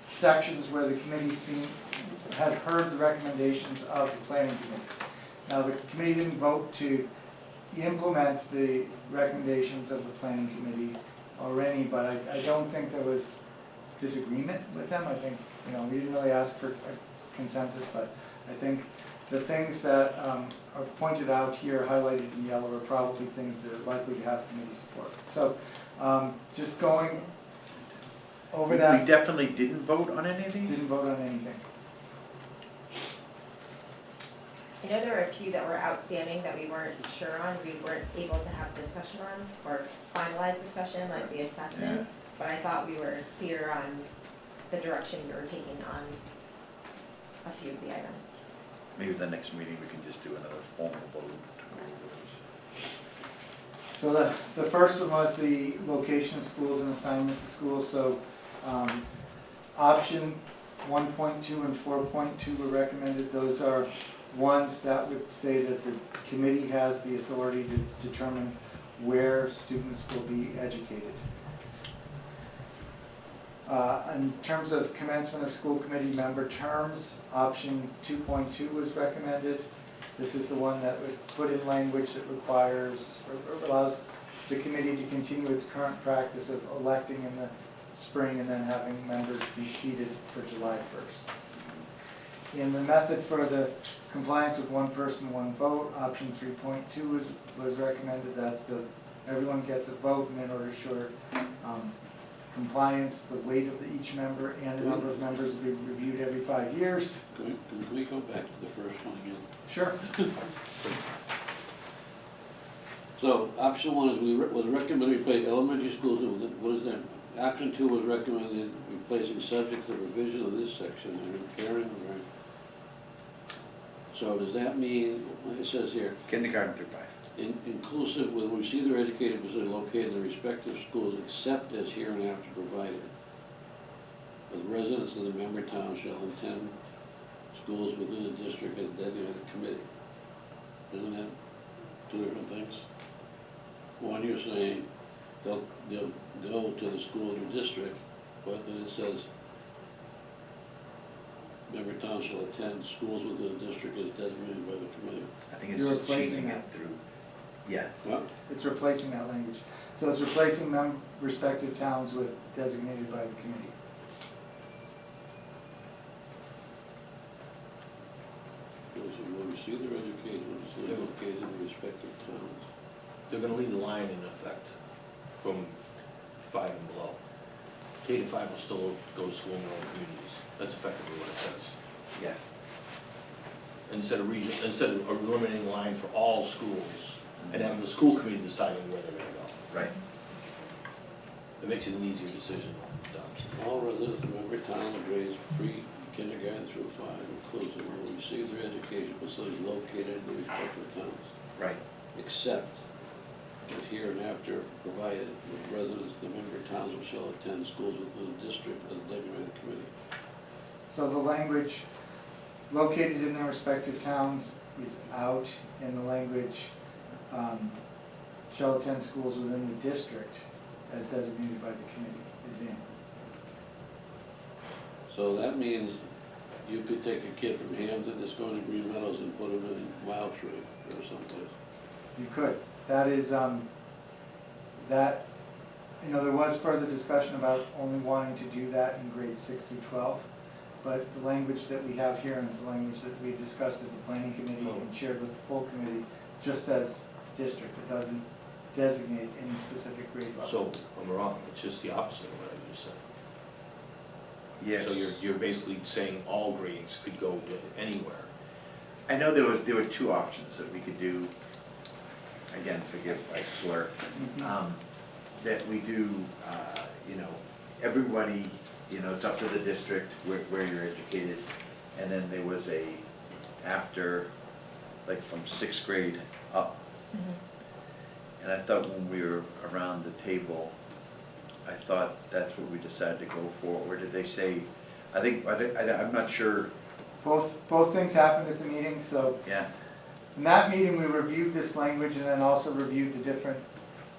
sections where the committee had heard the recommendations of the planning committee. Now, the committee didn't vote to implement the recommendations of the planning committee already, but I don't think there was disagreement with them. I think, we didn't really ask for a consensus, but I think the things that are pointed out here, highlighted in yellow, are probably things that are likely to have committee support. So just going over that. We definitely didn't vote on any of these? Didn't vote on anything. I know there were a few that were outstanding that we weren't sure on, we weren't able to have discussion on, or finalized discussion, like the assessments, but I thought we were clear on the direction we were taking on a few of the items. Maybe the next meeting we can just do another formal vote to go over those. So the first one was the location of schools and assignments of schools. So option 1.2 and 4.2 were recommended. Those are ones that would say that the committee has the authority to determine where students will be educated. In terms of commencement of school committee member terms, option 2.2 was recommended. This is the one that would put in language that requires or allows the committee to continue its current practice of electing in the spring and then having members be seated for July 1st. In the method for the compliance with one person, one vote, option 3.2 was recommended. That's everyone gets a vote, and in order to ensure compliance, the weight of each member and the number of members will be reviewed every 5 years. Can we go back to the first one again? Sure. So option 1 was recommended replace elementary schools. What is that? Option 2 was recommended replacing subjects of revision of this section and repairing. Right? So does that mean, it says here, Kindergarten through 5. Inclusive with which either educated facility located in the respective schools except as hereinafter provided. The residents of the member town shall attend schools within the district as designated committee. Isn't that two different things? One, you're saying they'll go to the school in your district, but then it says member town shall attend schools within the district as designated by the committee. I think it's You're just replacing changing that. it through. Yeah. What? It's replacing that language. So it's replacing respective towns with designated by the committee. Those who will receive their education will be located in the respective towns. They're gonna leave the line in effect from 5 and below. K to 5 will still go to school in their own communities. That's effectively what it says. Yeah. Instead of eliminating the line for all schools and having the school committee deciding where they're gonna go. Right. It makes it an easier decision. All residents of member town of grades pre-kindergarten through 5 inclusive will receive their education facilities located in the respective towns, Right. except as hereinafter provided with residents of the member towns who shall attend schools within the district as designated committee. So the language located in their respective towns is out, and the language shall attend schools within the district as designated by the committee is in. So that means you could take a kid from Hampton that's going to Green Meadows and put him in Wild Tree or someplace. You could. That is, there was further discussion about only wanting to do that in grades 6 through 12, but the language that we have here, and it's the language that we discussed as the planning committee and shared with the full committee, just says district. It doesn't designate any specific grade level. So, I'm wrong, it's just the opposite of what I just said. Yes. So you're basically saying all grades could go to anywhere. I know there were two options that we could do. Again, forgive I slur. That we do, everybody, it's up to the district where you're educated, and then there was a after, like from 6th grade up. And I thought when we were around the table, I thought that's what we decided to go for. Or did they say? I'm not sure. Both things happened at the meeting. So Yeah. in that meeting, we reviewed this language and then also reviewed the different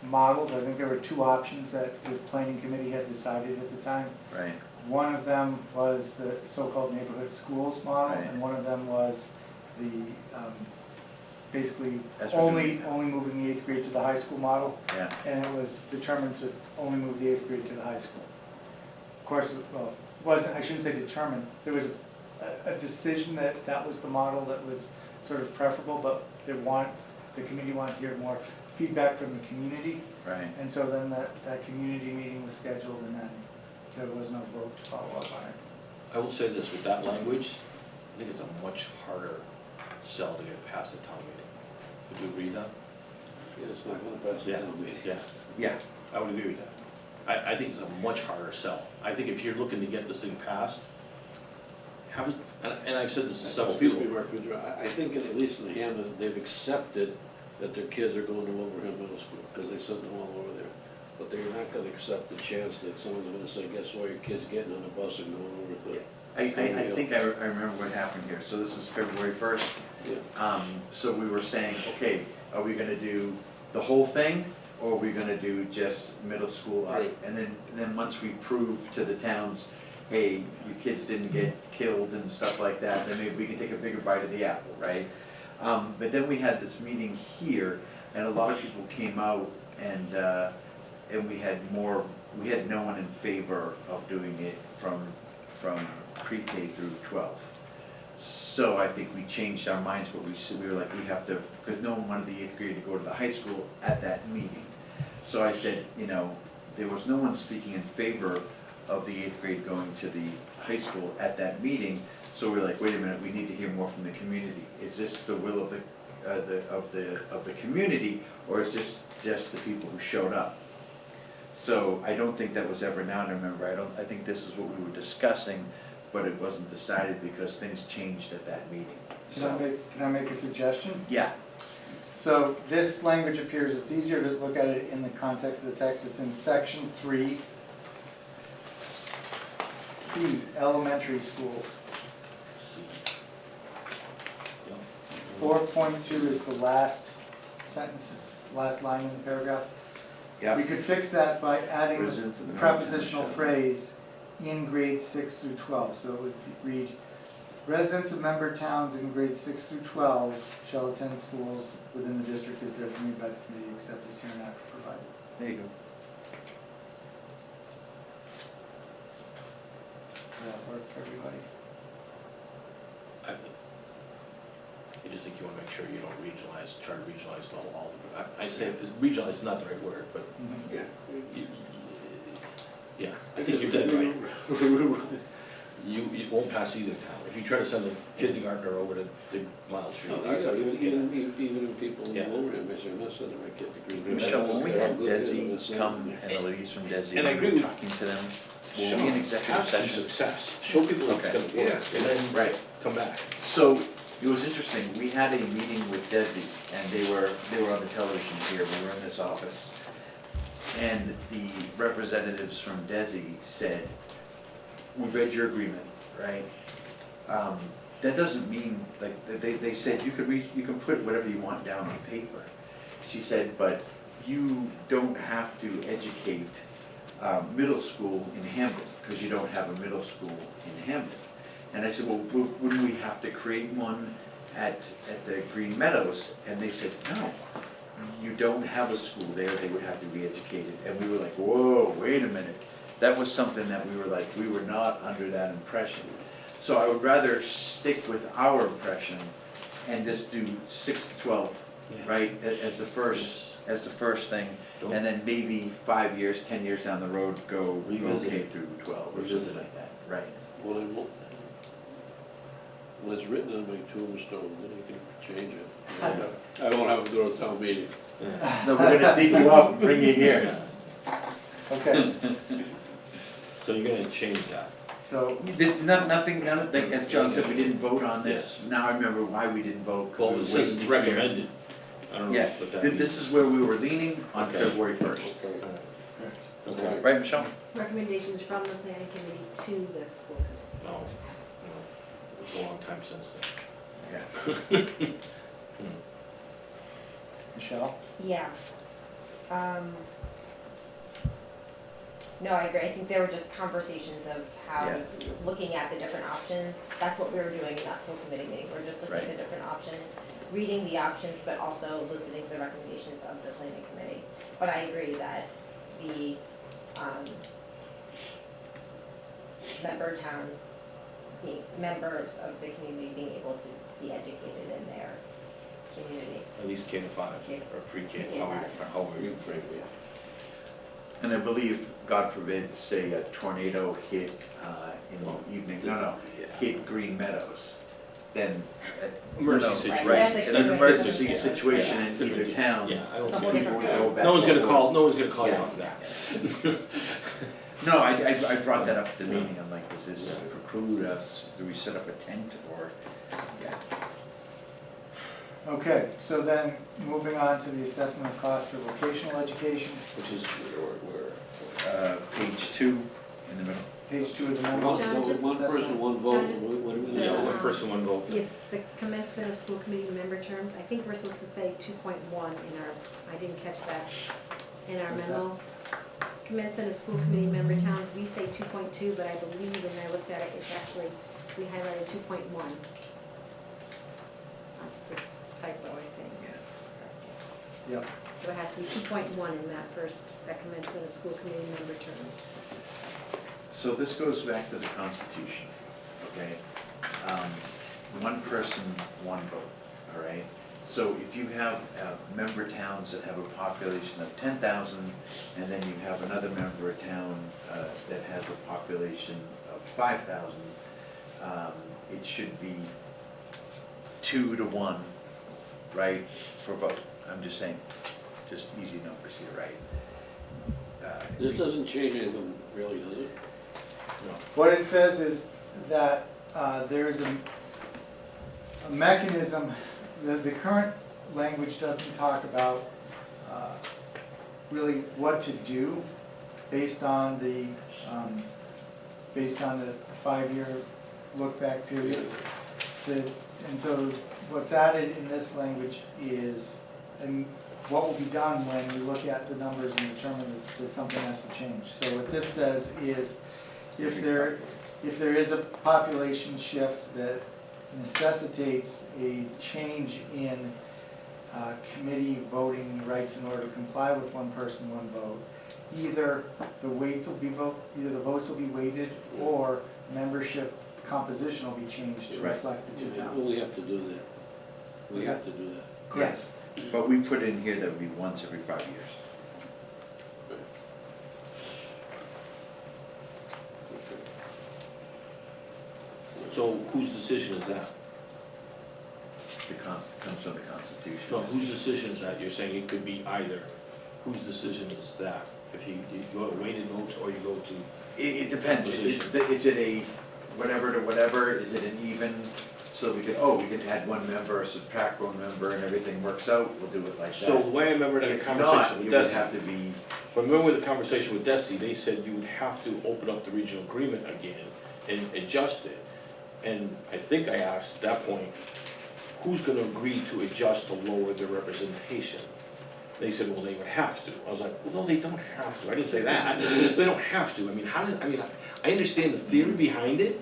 models. I think there were two options that the planning committee had decided at the time. Right. One of them was the so-called neighborhood schools model, Right. and one of them was the, basically, That's what only, we do now. only moving the eighth grade to the high school model, Yeah, and it was determined to only move the eighth grade to the high school. Of course, well, wasn't, I shouldn't say determined, there was a decision that that was the model that was sort of preferable, but the committee wanted to hear more feedback from the community, right. and so then that community meeting was scheduled, and then there was no vote to follow up on it. I will say this, with that language, I think it's a much harder sell to get past a town meeting. Would you agree with that? Yeah, it's not gonna pass the Yeah, town meeting. yeah, Yeah, I would agree with that. I think it's a much harder sell. I think if you're looking to get this thing passed, and I've said this to several people. I think at least in Hampton, they've accepted that their kids are going to Wilbraham Middle School, because they sent them all over there. But they're not gonna accept the chance that someone's gonna say, guess what, your kid's getting on a bus and going over to. I think I remember what happened here. So this is February 1st. Yeah. So we were saying, okay, are we gonna do the whole thing, or are we gonna do just middle school up? Right. And then once we prove to the towns, hey, your kids didn't get killed and stuff like that, then maybe we can take a bigger bite of the apple, right? But then we had this meeting here, and a lot of people came out, and we had no one in favor of doing it from pre-K through 12. So I think we changed our minds, but we were like, we have to, because no one wanted the eighth grade to go to the high school at that meeting. So I said, there was no one speaking in favor of the eighth grade going to the high school at that meeting. So we're like, wait a minute, we need to hear more from the community. Is this the will of the community, or is this just the people who showed up? So I don't think that was ever now to remember. I think this is what we were discussing, but it wasn't decided because things changed at that meeting. Can I make a suggestion? Yeah, So this language appears, it's easier to look at it in the context of the text, it's in section 3, C, elementary schools. Yeah. 4.2 is the last sentence, last line in the paragraph. We yeah. could fix that by adding Residents of the the prepositional member town phrase in grades 6 through 12. So it would read, residents of member towns in grades 6 through 12 shall attend schools within the district as designated by the committee, except as hereinafter provided. There you go. Does that work for everybody? I just think you wanna make sure you don't try to regionalize all the, I say, regionalize is not the right word, but, Yeah. yeah, I think you're dead right. You won't pass either town. If you try to send a kindergartner over to Miles Street. Even people in Yeah. Wilbraham, I say, I'm not sending my kid to Green. Michelle, when we had Desi Desi come and the ladies from Desi, And I agree we were with- talking to them, Show, were we in executive have some session? success, show people it's Okay. gonna work, Yeah. and then Right. come back. So, it was interesting, we had a meeting with Desi, and they were on the television here, we were in this office. And the representatives from Desi said, we read your agreement, right? That doesn't mean, like, they said, you can put whatever you want down on paper. She said, but you don't have to educate middle school in Hampton, because you don't have a middle school in Hampton. And I said, well, wouldn't we have to create one at the Green Meadows? And they said, no, you don't have a school there, they would have to be educated. And we were like, whoa, wait a minute. That was something that we were like, we were not under that impression. So I would rather stick with our impression and just do 6 to 12, right, as the first thing. And then maybe 5 years, 10 years down the road, go Revisit K it. through 12 or Revisit something like that, right? When it's written on my tombstone, then I can change it. I won't have to go to town meeting. Yeah. No, we're gonna dig you up and bring you here. Okay, So you're gonna change that. so, Nothing, as John said, we didn't vote on this. Now I remember why we didn't vote. 'cause Well, we it were says waiting it's to hear. recommended. I don't know Yeah, what that means. this is where we were leaning on Okay. February 1st. Okay. Right, Michelle? Recommendations from the planning committee to the school committee. No, it was a long time since then. Yeah. Michelle? Yeah. No, I agree. I think there were just conversations of how, Yeah. looking at the different options. That's what we were doing in that school committee meeting. We're just looking at Right. the different options, reading the options, but also listening to the recommendations of the planning committee. But I agree that the, member towns, being members of the community being able to be educated in their community. At least K to 5, K- or pre-K, K to however you frame it. And I believe, God forbid, say a tornado hit in the evening, hit Green Meadows, then. Emergency Right, Right, that's an like emergency different- situation in Different either deal. town. Yeah, I don't It's a think whole People different would go back no one's gonna and call, forth. no one's gonna call you Yeah. off that. No, I brought that up at the meeting, I'm like, does this preclude us, do we set up a tent, or, yeah. Okay, so then, moving on to the assessment of cost for vocational education, Which is where, Page 2 in the middle. page 2 of the memo. John, just- One person, one vote, John, just- what do we yeah, do? one person, one vote. Yes, the commencement of school committee member terms, I think we're supposed to say 2.1 in our, I didn't catch that in our What's that? memo. Commencement of school committee member towns, we say 2.2, but I believe when I looked at it, it's actually, we highlighted 2.1. It's a typo, I think. Yep, So it has to be 2.1 in that commencement of school committee member terms. So this goes back to the Constitution, okay? One person, one vote, all right? So if you have member towns that have a population of 10,000, and then you have another member town that has a population of 5,000, it should be 2 to 1, right, for both. I'm just saying, just easy numbers here, right? This doesn't change anything really, does it? what it says is that there is a mechanism, the current language doesn't talk about really what to do based on the 5-year look-back period. And so what's added in this language is, and what will be done when we look at the numbers and determine that something has to change. So what this says is, if there is a population shift that necessitates a change in committee voting rights in order to comply with one person, one vote, either the votes will be weighted, or membership composition will be changed to Right. reflect the two Well, towns. we have to do that. We have to do that. Yes. But we put in here that would be once every 5 years. So whose decision is that? Comes from the Constitution. No, whose decision is that? You're saying it could be either. Whose decision is that? If you go to weighted votes or you go to, It depends. Composition. Is it a whatever to whatever? Is it an even? So we can add one member, subtract one member, and everything works out, we'll do it like that. so the way I remember that If conversation not, with you would Desi, have to be, I remember the conversation with Desi, they said you would have to open up the regional agreement again and adjust it. And I think I asked at that point, who's gonna agree to adjust to lower their representation? They said, well, they would have to. I was like, well, no, they don't have to. I didn't say that. They don't have to. I mean, I understand the theory behind it.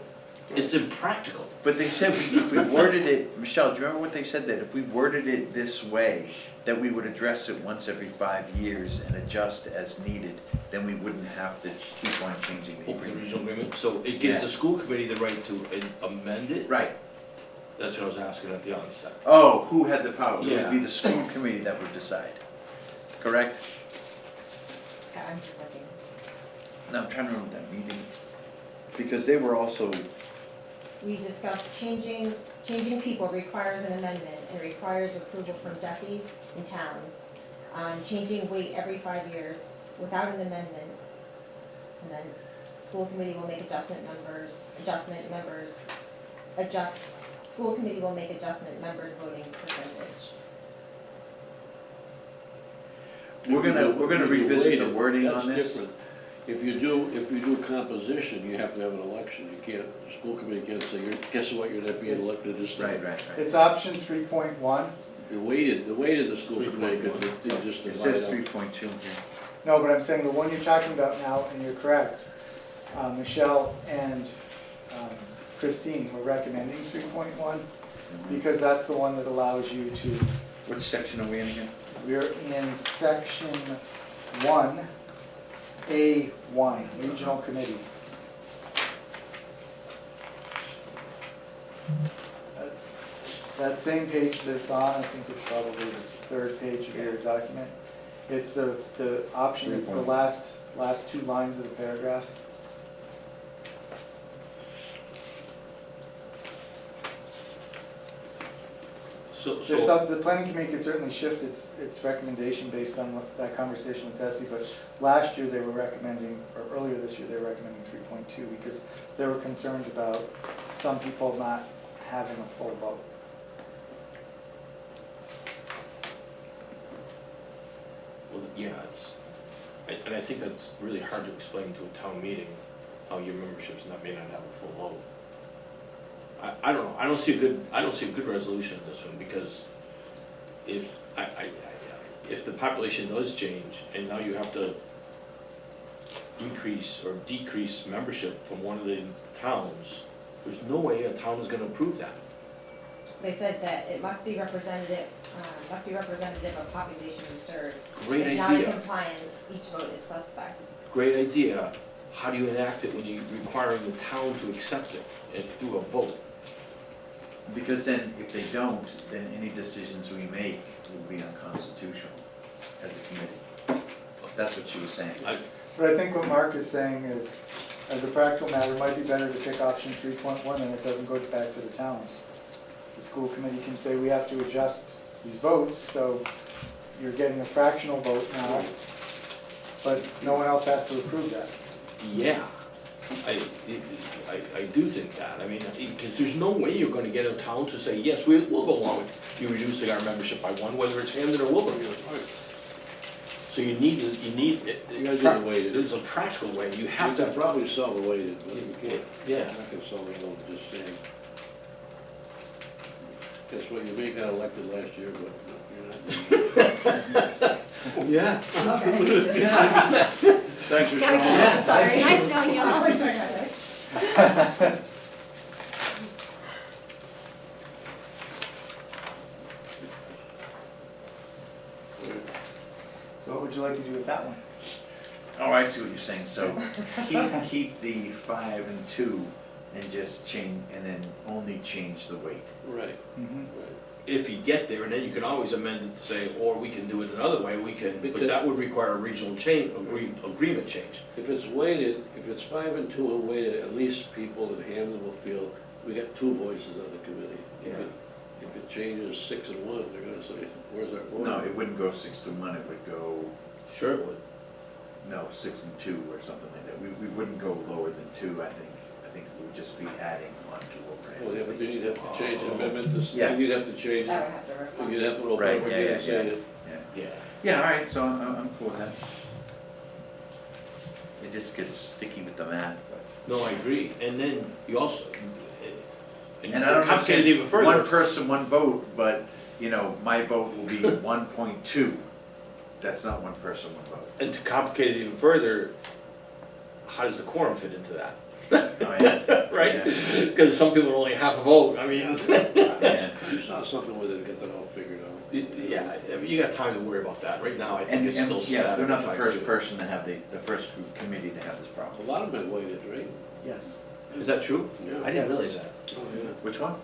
It's impractical. but they said if we worded it, Michelle, do you remember what they said, that if we worded it this way, that we would address it once every 5 years and adjust as needed, then we wouldn't have to keep on changing the Open the agreement. regional agreement, so it gives Yeah. the school committee the right to amend it? Right. That's what I was asking at the onset. Oh, who had the power? It would Yeah. be the school committee that would decide, correct? Yeah, I'm just looking. No, I'm trying to remember that meeting, because they were also, We discussed changing people requires an amendment and requires approval from DESI and towns. Changing weight every 5 years without an amendment. And then school committee will make school committee will make adjustment members voting percentage. we're gonna If you revisit weight the it, wording that's on this. different. If you do composition, you have to have an election. You can't, the school committee can't say, guess what, you're not being It's- elected this Right, time. right, right. It's option 3.1. The weighted, the school committee could just It divide says up. 3.2 here. No, but I'm saying the one you're talking about now, and you're correct, Michelle and Christine were recommending 3.1, because that's the one that allows you to, Which section are we in again? we're in section 1A1, Regional Committee. That same page that it's on, I think it's probably the third page of your document. It's the option, it's the last two lines of the paragraph. The planning committee could certainly shift its recommendation based on that conversation with Desi, but last year they were recommending, or earlier this year, they were recommending 3.2 because there were concerns about some people not having a full vote. Well, yeah, and I think that's really hard to explain to a town meeting, how your memberships may not have a full vote. I don't know, I don't see a good resolution in this one, because if the population does change, and now you have to increase or decrease membership from one of the towns, there's no way a town is gonna approve that. They said that it must be representative of population you serve. Great If not in idea, compliance, each vote is suspect. great idea. How do you enact it when you're requiring the town to accept it and through a vote? Because then, if they don't, then any decisions we make will be unconstitutional as a committee. That's what she was saying. But I think what Mark is saying is, as a practical matter, it might be better to pick option 3.1 and it doesn't go back to the towns. The school committee can say, we have to adjust these votes, so you're getting a fractional vote now, but no one else has to approve that. Yeah, I do think that, I mean, because there's no way you're gonna get a town to say, yes, we'll go along with you reducing our membership by one, whether it's Hamden or Wilbraham. So you need, You gotta do it weighted. there's a practical way, you You have could to, probably solve it weighted, but you can't. yeah. I can solve it all just saying. Guess what, you may got elected last year, but you're not. Yeah. Okay. Thanks for Gotta showing go. up. Sorry. Nice knowing you all. So what would you like to do with that one? Oh, I see what you're saying, so keep the 5 and 2 and just change, and then only change the weight. Right, Mhm. right. If you get there, and then you can always amend it to say, or we can do it another way, we can, but that would require a regional change, agreement change. If it's weighted, if it's 5 and 2 and weighted, at least people in Hamden will feel, we got two voices on the committee. If it changes 6 and 1, they're gonna say, where's our voice? No, it wouldn't go 6 to 1, it would go, Sure it would. no, 6 and 2 or something like that. We wouldn't go lower than 2, I think. I think we would just be adding on to Wilbraham. Well, yeah, but then you'd have to change the amendment, Yeah. you'd have to change That it. would have to reflect. You'd have to open Right, up yeah, again and yeah, say yeah. it. Yeah, Yeah. yeah, all right, so I'm cool with that. It just gets sticky with the math, but. No, I agree, and then you also, and And I don't complicate it even understand, one further. person, one vote, but, you know, my vote will be 1.2. That's not one person, one vote. And to complicate it even further, how does the quorum fit into that? Oh, yeah. Right? Yeah. Because some people only have a vote, I mean, Yeah. It's not something where they get that all figured out. yeah, I mean, you got time to worry about that, right now, I think And, it's still. yeah, they're not the static first 5-2. person to have the first group committee to have this A problem. lot of them weighted, right? Yes. Is that true? Yeah. I didn't realize that. Oh, yeah. Which one?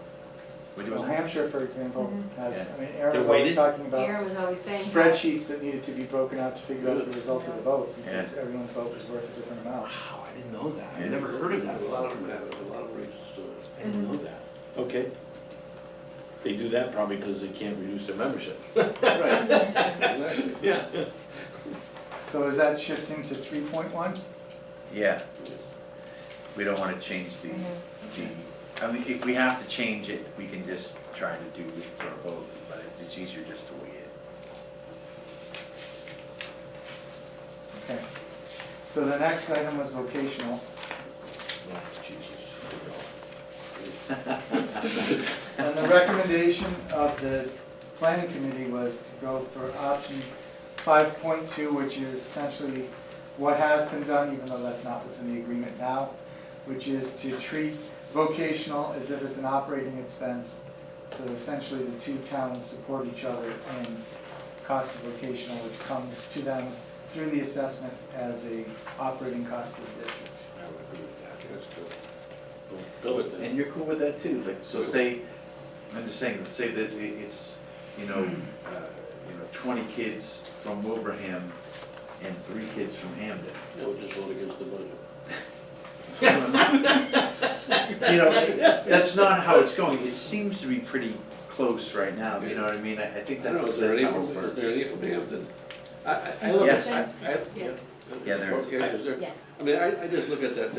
Which Well, one? Hampshire, for example, has, Yeah. I mean, Aaron They're was always weighted? talking about Aaron was always saying. spreadsheets that needed to be broken out to figure out the result of the vote, because Yeah. everyone's vote was worth a different amount. Wow, I didn't know that, I Yeah. never heard of that. A lot of them have it, a lot of reasons to it. I didn't know that. Okay. They do that probably because they can't reduce their membership. Right, exactly. Yeah. So is that shifting to 3.1? Yeah. We don't want to change the, I mean, if we have to change it, we can just try to do it for a vote, but it's easier just to weigh it. Okay. So the next item was vocational. Oh, Jesus. And the recommendation of the planning committee was to go for option 5.2, which is essentially what has been done, even though that's not what's in the agreement now, which is to treat vocational as if it's an operating expense. So essentially, the two towns support each other in cost of vocational, which comes to them through the assessment as a operating cost of the district. I would agree with that. That's good. Go with that. And you're cool with that too, like, so say, I'm just saying, say that it's, 20 kids from Wilbraham and 3 kids from Hamden. Yeah, we'll just vote against the budget. That's not how it's going, it seems to be pretty close right now, you know what I mean? I think I don't that's, know, is there that's any how it from, is works. there any from Hampton? I look at, Yeah. Yeah, there is. Okay, is there, Yes. I mean, I just look at that,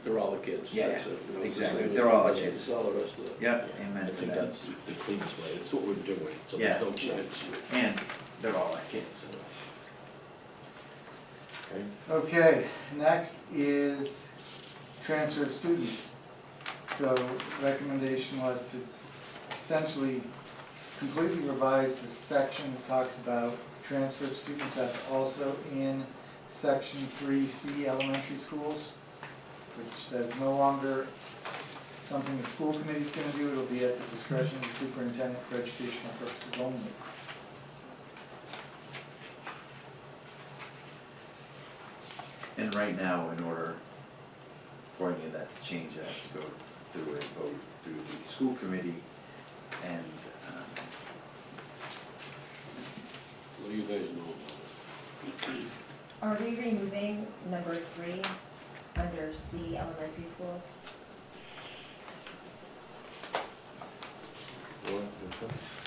they're all the kids. Yeah, That's it, you know, it's the exactly. same as They're all the budget. kids. It's all the rest of it. Yeah, I amen to think that. that's the cleanest way, it's what we're doing, so Yeah. there's no chance. And they're all our kids. Okay? Okay, next is transfer of students. So recommendation was to essentially completely revise the section that talks about transfer of students. That's also in section 3C, elementary schools, which says no longer something the school committee is going to do, it'll be at the discretion of the superintendent for educational purposes only. And right now, in order for any of that to change, it has to go through a vote through the school committee and, What do you guys know about it? Are we removing number 3 under C, elementary schools?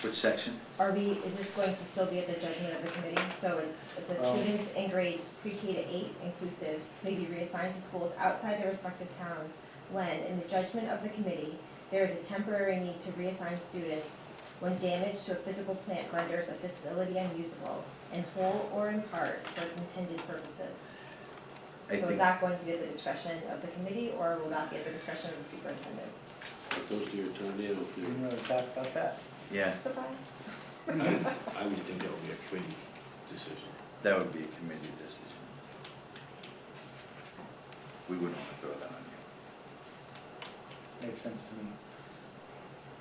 which section? Is this going to still be at the judgment of the committee? So it says Oh. students in grades pre-K to 8 inclusive may be reassigned to schools outside their respective towns when, in the judgment of the committee, there is a temporary need to reassign students when damage to a physical plant renders a facility unusable in whole or in part for its intended purposes. I So is think, that going to be at the discretion of the committee, or will that be at the discretion of the superintendent? That goes to your tornado We theory. didn't really talk about that. yeah, Surprise. I would think that would be a committee decision. that would be a committee decision. We wouldn't want to throw that on you. Makes sense to me.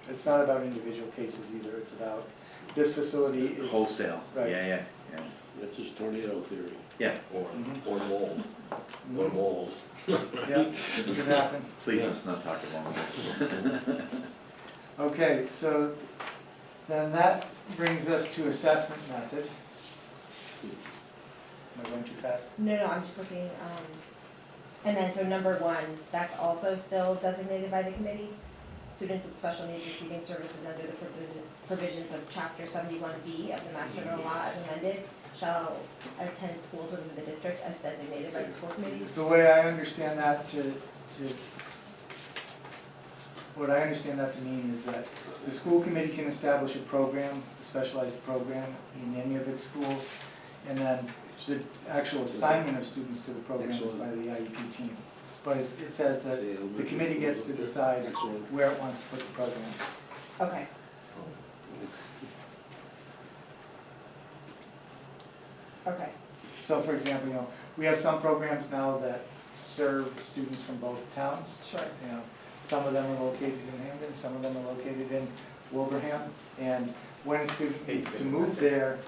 It's not about individual cases either, it's about this facility is. Wholesale, yeah, Right. yeah, yeah. That's just tornado theory. Yeah, Or, Mhm. or mold, or mold. Yeah, could happen. please, let's not talk about it. Okay, so then that brings us to assessment method. Am I going too fast? No, I'm just looking, and then, so number 1, that's also still designated by the committee? Students with special needs receiving services under the provisions of chapter 71B of the Mass General Law as amended shall attend schools within the district as designated by the school committee? The way I understand that what I understand that to mean is that the school committee can establish a program, a specialized program in any of its schools, and then the actual assignment of students to the program is by the IEP team. But it says that the committee gets to decide Excellent. where it wants to put the programs. Okay, okay, So for example, we have some programs now that serve students from both towns. sure. Some of them are located in Hamden, some of them are located in Wilbraham. And when a student needs to move there,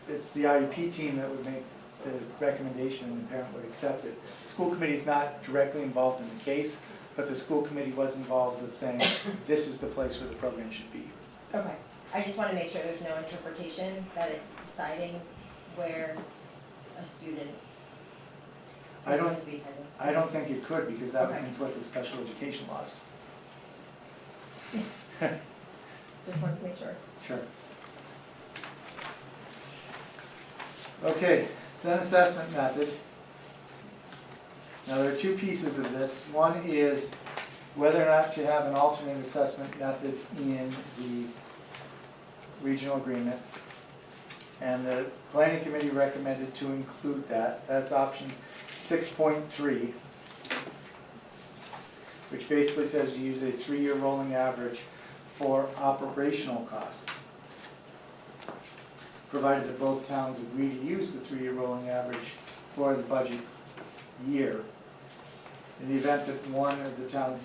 it's the IEP team that would make the recommendation and the parent would accept it. The school committee is not directly involved in the case, but the school committee was involved with saying, this is the place where the program should be. Okay, I just want to make sure there's no interpretation that it's deciding where a student I is don't- going to be attending. I don't think it could, because that would Okay. conflict with special education laws. Just wanted to make sure. Sure. Okay, then assessment method. Now, there are 2 pieces of this. One is whether or not to have an alternate assessment method in the regional agreement. And the planning committee recommended to include that. That's option 6.3, which basically says you use a 3-year rolling average for operational costs. provided that both towns agree to use the 3-year rolling average for the budget year. In the event that one of the towns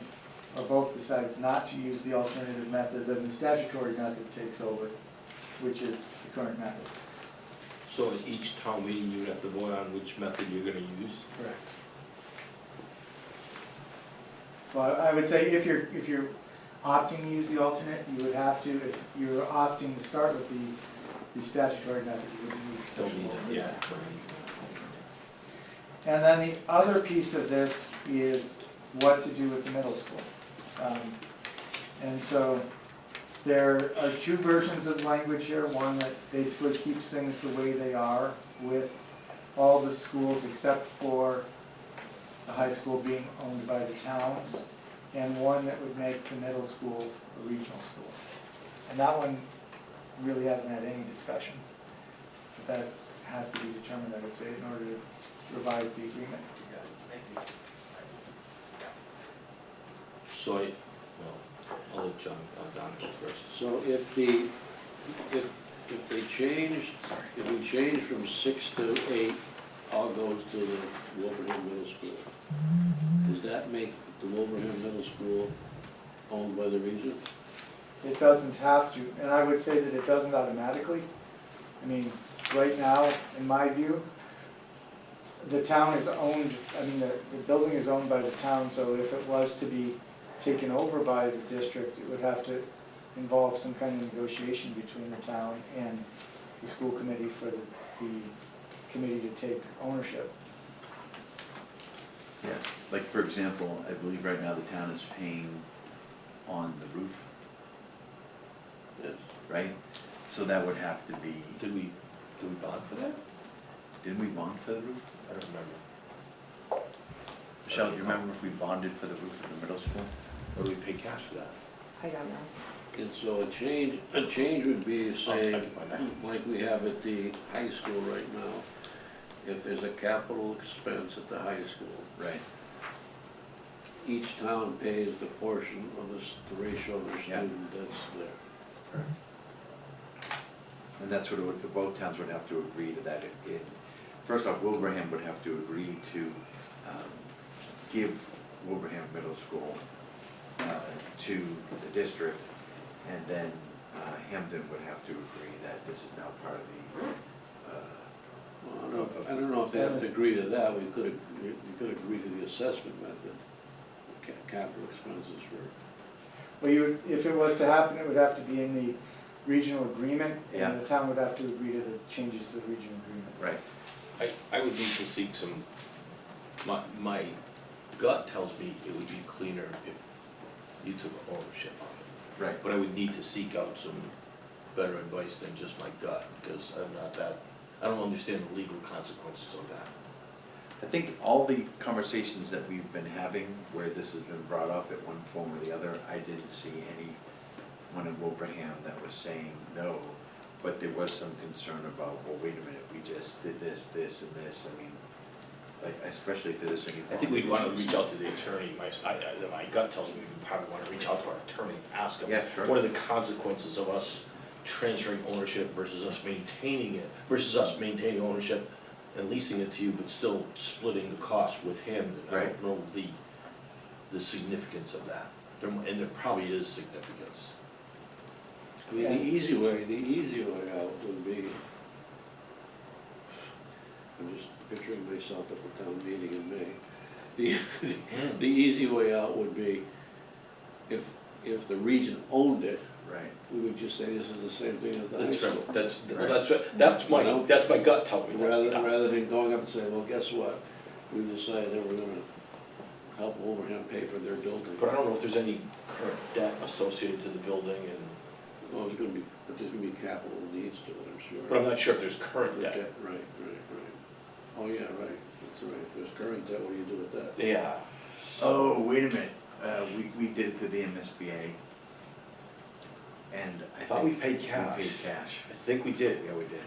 or both decides not to use the alternative method, then the statutory method takes over, which is the current method. So at each town meeting, you have to vote on which method you're gonna use? Correct. Well, I would say if you're opting to use the alternate, you would have to, if you're opting to start with the statutory method, you would need Don't special need vote. it, yeah. And then the other piece of this is what to do with the middle school. And so there are 2 versions of language here, one that basically keeps things the way they are with all the schools except for the high school being owned by the towns, and one that would make the middle school a regional school. And that one really hasn't had any discussion, but that has to be determined, I would say, in order to revise the agreement. So I'll let Don go first. So if they change, if we change from 6 to 8, all goes to the Wilbraham Middle School. Does that make the Wilbraham Middle School owned by the region? It doesn't have to, and I would say that it doesn't automatically. I mean, right now, in my view, the town is owned, I mean, the building is owned by the town, so if it was to be taken over by the district, it would have to involve some kind of negotiation between the town and the school committee for the committee to take ownership. Yes, like for example, I believe right now the town is paying on the roof, Yes. right? So that would have to be, Did we bond for that? didn't we bond for the roof? I don't remember. Michelle, do you remember if we bonded for the roof of the middle school? Or do we pay cash for that? I don't know. And so a change would be saying, I can find that. like we have at the high school right now, if there's a capital expense at the high school, Right. each town pays the portion of the ratio of the Yeah. student that's there. And that's what it would, both towns would have to agree to that. First off, Wilbraham would have to agree to give Wilbraham Middle School to the district, and then Hampden would have to agree that this is now part of the, Well, I don't know if they have to agree to that, we could agree to the assessment method, capital expenses for. Well, if it was to happen, it would have to be in the regional agreement, Yeah. and the town would have to agree to the changes to the regional agreement. right. I would need to seek some, my gut tells me it would be cleaner if you took ownership of it. Right. But I would need to seek out some better advice than just my gut, because I'm not that, I don't understand the legal consequences of that. I think all the conversations that we've been having where this has been brought up at one form or the other, I didn't see anyone in Wilbraham that was saying no, but there was some concern about, well, wait a minute, we just did this, this, and this. I mean, like, especially if there's any. I think we'd want to reach out to the attorney, my gut tells me we probably want to reach out to our attorney, ask him. Yeah, sure. What are the consequences of us transferring ownership versus us maintaining it, versus us maintaining ownership and leasing it to you, but still splitting the cost with him? I Right. don't know the significance of that, and there probably is significance. I mean, the easy way out would be, I'm just picturing myself at the town meeting in May. The easy way out would be, if the region owned it, Right. we would just say this is the same thing as the high That's school. right, that's Right. that's my gut telling me. Rather than going up and saying, well, guess what? We decided that we're gonna help Wilbraham pay for their building. But I don't know if there's any current debt associated to the building, and, Well, there's gonna be capital needs to it, I'm sure. but I'm not sure if there's current debt. Right. Oh, yeah, right, that's right. If there's current debt, what do you do with that? Yeah. Oh, wait a minute, we did it to the MSBA. And I thought we paid We cash. paid cash. I think we did. Yeah, we did.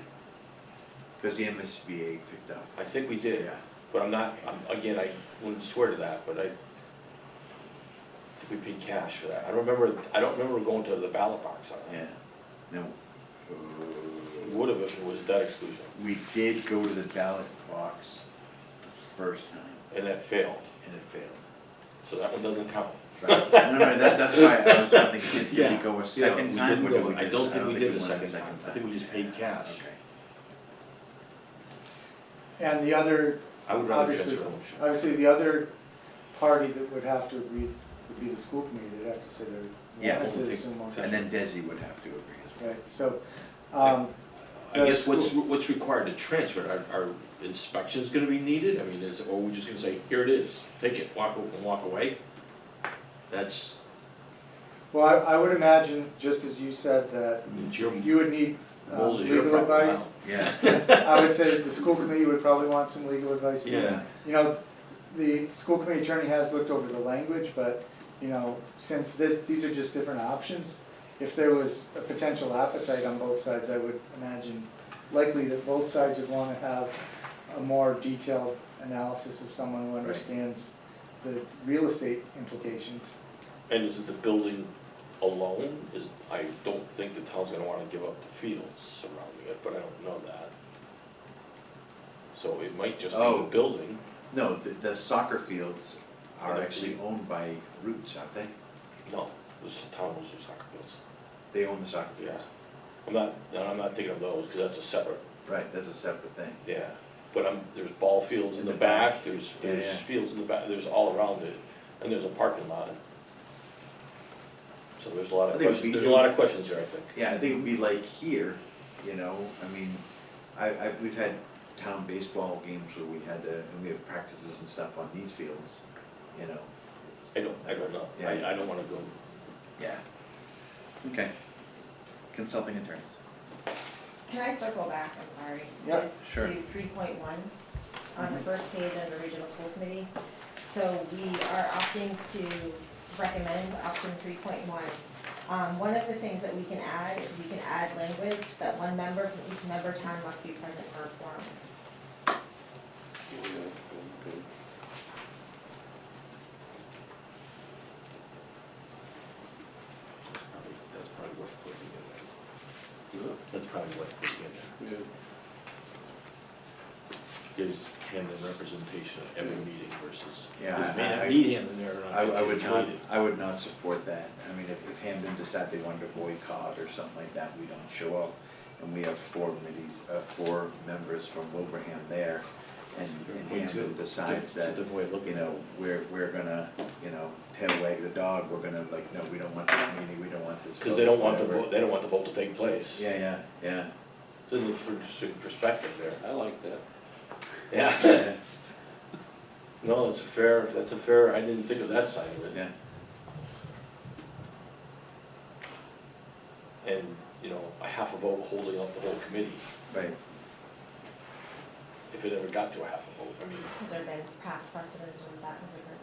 Because the MSBA picked up. I think we did, but again, I wouldn't swear to that, but I think we paid cash for that. I don't remember going to the ballot box on that. Yeah, no. would have if it was a debt exclusion, We did go to the ballot box the first time, and that failed, and it failed. so that one doesn't count. Right. No, that's why I was trying to think, did we go a Yeah, second we time? didn't or did go- we I just- don't think we did went the second time, I think we just paid cash. Okay. And the other, I would rather obviously, transfer ownership. obviously, the other party that would have to agree would be the school committee, they'd have to say they Yeah, wanted we'll to take- assume ownership. And then Desi would have to agree as well. Right, so, I guess the school- what's required to transfer, are inspections gonna be needed? I mean, or are we just gonna say, here it is, take it, walk away? That's, well, I would imagine, just as you said, that it's your, you would need mold is your legal problem. advice. Yeah, I would say the school committee would probably want some legal advice. too. Yeah. You know, the school committee attorney has looked over the language, but, you know, since these are just different options, if there was a potential appetite on both sides, I would imagine likely that both sides would want to have a more detailed analysis of someone who understands the real estate implications. And is it the building alone? I don't think the town's gonna wanna give up the fields surrounding it, but I don't know that. So it might just be the Oh. building. no, the soccer fields are Yeah. actually owned by Roots, aren't they? No, this town owns the soccer fields. They own the soccer fields. I'm not thinking of those, cause that's a separate, Right, that's a separate thing. yeah. But there's ball fields in the back, there's Yeah, yeah. fields in the back, there's all around it, and there's a parking lot. So there's a lot I of think it would questions, be- there's a lot of questions here, I think. Yeah, I think it'd be like here, you know, I mean, we've had town baseball games where we had to, and we have practices and stuff on these fields, you know. it's- I don't know, Yeah. I don't wanna go, Yeah. Okay. Consulting attorneys. Can I circle back, I'm sorry, Yep, just sure. to 3.1 on the first page under regional school committee? So we are opting to recommend option 3.1. One of the things that we can add is we can add language that one member from each member town must be present for a quorum. that's probably worth putting in there. That's probably worth putting in there. Gives Hamden representation at every meeting versus. Yeah, Because may I- not need Hamden there or not. I would if not, it's I would not support that. I mean, if Hamden decided they wanted to boycott or something like that, we don't show up. And we have four members from Wilbraham there, and Hamden decides It's a that, different way of looking you at know, we're gonna, you know, tail wag the dog, we're gonna like, no, we don't want this meeting, we don't want this. Because they don't want the whatever. vote, they don't want the vote to take place. Yeah, yeah, It's an interesting perspective there. I like that. yeah. Yeah. No, that's a fair, I didn't think of that side of it. Yeah, And, you know, a half a vote holding up the whole committee, right. if it ever got to a half a vote, I mean, Has there been past precedents when that has occurred?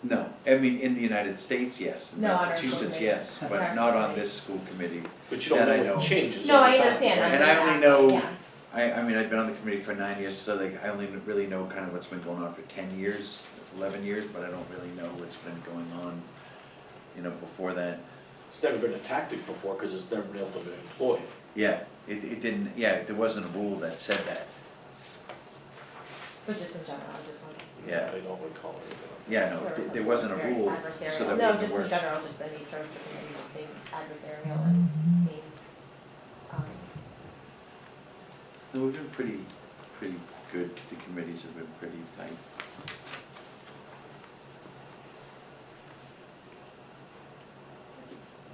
No, I mean, in the United States, yes. In No, on our Massachusetts, school yes, committee. but On our not school on committee. this school committee. but you don't That I know know. what changes. No, over I time, understand, right? I'm And I just only asking, know- yeah. I mean, I've been on the committee for 9 years, so like, I only really know kind of what's been going on for 10 years, 11 years, but I don't really know what's been going on, you know, before that. It's never been a tactic before, because it's never been able to be employed. Yeah, it didn't, yeah, there wasn't a rule that said that. But just in general, I just wondering. Yeah. I don't recall anything. Yeah, no, was there wasn't a something rule, very so adversarial. that No, wouldn't just in work. general, just the nature of the committee just being adversarial and being, No, we've been pretty good, the committees have been pretty tight.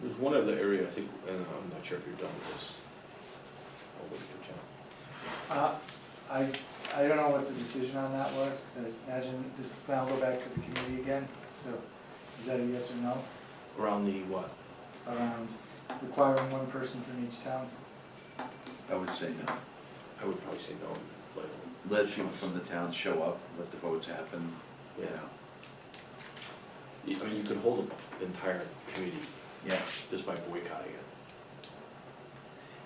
There's one other area, I think, and I'm not sure if you're done with this. I'll wait for John. I don't know what the decision on that was, because I imagine this will now go back to the committee again, so is that a yes or no? Around the what? Around requiring one person from each town? I would say no. I would probably say no, but. Let people from the town show up, let the votes happen, you Yeah. know. I mean, you could hold an entire committee Yeah, just by boycotting it.